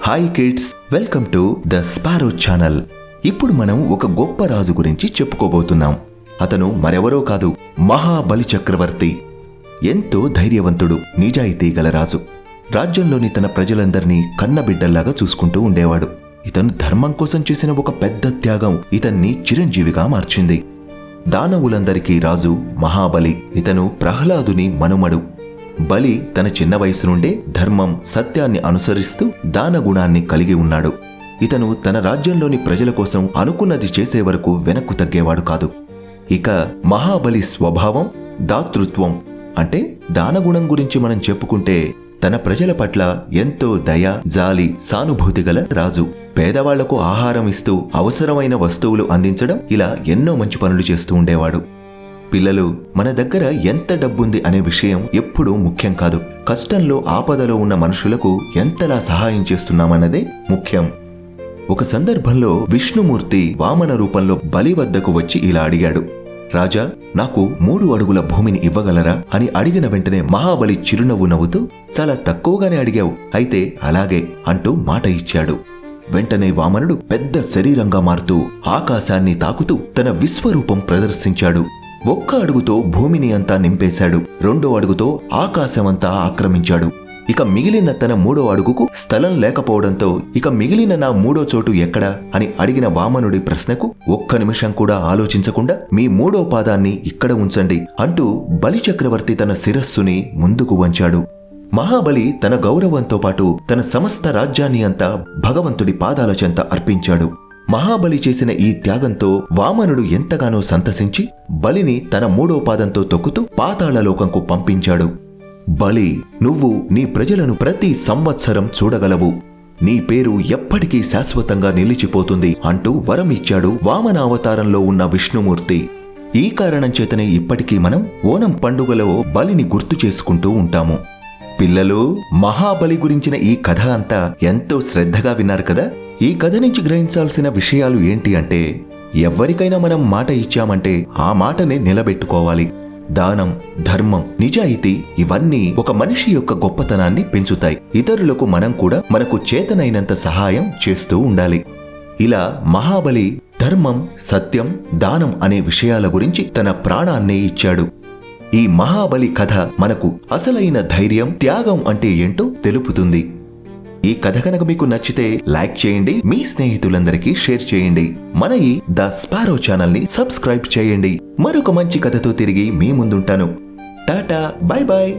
Hi kids, welcome to the sparrow channel. ఇప్పుడు మనం ఒక గొప్ప రాజు గురించి చెప్పుకోబోతున్నాం. అతను మరెవరో కాదు, మహాబలి చక్రవర్తి. ఎంతో ధైర్యవంతుడు, నిజాయితీ గల రాజు. రాజ్యంలోని తన ప్రజలందరినీ కన్నబిడ్డల్లాగా చూసుకుంటూ ఉండేవాడు. ఇతను ధర్మం కోసం చేసిన ఒక పెద్ద త్యాగం ఇతన్ని చిరంజీవిగా మార్చింది. దానవులందరికీ రాజు మహాబలి. ఇతను ప్రహ్లాదుని మనుమడు. బలి తన చిన్న వయసు నుండే ధర్మం, సత్యాన్ని అనుసరిస్తూ దానగుణాన్ని కలిగి ఉన్నాడు. ఇతను తన రాజ్యంలోని ప్రజల కోసం అనుకున్నది చేసే వరకు వెనక్కు తగ్గేవాడు కాదు. ఇక మహాబలి స్వభావం దాతృత్వం. అంటే దానగుణం గురించి మనం చెప్పుకుంటే తన ప్రజల పట్ల ఎంతో దయ, జాలి, సానుభూతి గల రాజు. పేదవాళ్లకు ఆహారం ఇస్తూ అవసరమైన వస్తువులు అందించడం, ఇలా ఎన్నో మంచి పనులు చేస్తూ ఉండేవాడు. పిల్లలు, మన దగ్గర ఎంత డబ్బుంది అనే విషయం ఎప్పుడూ ముఖ్యం కాదు. కష్టంలో, ఆపదలో ఉన్న మనుషులకు ఎంతలా సహాయం చేస్తున్నామన్నదే ముఖ్యం. ఒక సందర్భంలో విష్ణుమూర్తి వామన రూపంలో బలి వద్దకు వచ్చి ఇలా అడిగాడు, రాజా, నాకు 3 అడుగుల భూమిని ఇవ్వగలరా అని అడిగిన వెంటనే మహాబలి చిరునవ్వు నవ్వుతూ, చాలా తక్కువగానే అడిగావు, అయితే అలాగే అంటూ మాట ఇచ్చాడు. వెంటనే వామనుడు పెద్ద శరీరంగా మారుతూ ఆకాశాన్ని తాకుతూ తన విశ్వరూపం ప్రదర్శించాడు. 1 అడుగుతో భూమిని అంతా నింపేశాడు. 2వ అడుగుతో ఆకాశమంతా ఆక్రమించాడు. ఇక మిగిలిన తన 3వ అడుగుకు స్థలం లేకపోవడంతో, ఇక మిగిలిన నా 3వ చోటు ఎక్కడా అని అడిగిన వామనుడి ప్రశ్నకు 1 నిమిషం కూడా ఆలోచించకుండా, మీ 3వ పాదాన్ని ఇక్కడ ఉంచండి అంటూ బలి చక్రవర్తి తన శిరస్సుని ముందుకు వంచాడు. మహాబలి తన గౌరవంతో పాటు తన సమస్త రాజ్యాన్ని అంతా భగవంతుడి పాదాల చెంత అర్పించాడు. మహాబలి చేసిన ఈ త్యాగంతో వామనుడు ఎంతగానో సంతసించి బలిని తన 3వ పాదంతో తొక్కుతూ పాతాళలోకంకు పంపించాడు. బలి, నువ్వు నీ ప్రజలను ప్రతి సంవత్సరం చూడగలవు. నీ పేరు ఎప్పటికీ శాశ్వతంగా నిలిచిపోతుంది అంటూ వరం ఇచ్చాడు వామన అవతారంలో ఉన్న విష్ణుమూర్తి. ఈ కారణం చేతనే ఇప్పటికీ మనం ఓనం పండుగలో బలిని గుర్తు చేసుకుంటూ ఉంటాము. పిల్లలు, మహాబలి గురించిన ఈ కథ అంతా ఎంతో శ్రద్ధగా విన్నారు కదా. ఈ కథ నుంచి గ్రహించాల్సిన విషయాలు ఏంటి అంటే, ఎవ్వరికైనా మనం మాట ఇచ్చామంటే ఆ మాటని నిలబెట్టుకోవాలి. దానం, ధర్మం, నిజాయితీ ఇవన్నీ ఒక మనిషి యొక్క గొప్పతనాన్ని పెంచుతాయి. ఇతరులకు మనం కూడా మనకు చేతనైనంత సహాయం చేస్తూ ఉండాలి. ఇలా మహాబలి ధర్మం, సత్యం, దానం అనే విషయాల గురించి తన ప్రాణాన్నే ఇచ్చాడు. ఈ మహాబలి కథ మనకు అసలైన ధైర్యం, త్యాగం అంటే ఏంటో తెలుపుతుంది. ఈ కథ కనుక మీకు నచ్చితే లైక్ చేయండి, మీ స్నేహితులందరికీ షేర్ చేయండి. మన ఈ ద స్పారో ఛానల్ ని సబ్స్క్రైబ్ చేయండి. మరొక మంచి కథతో తిరిగి మీ ముందుంటాను. Tata, bye bye.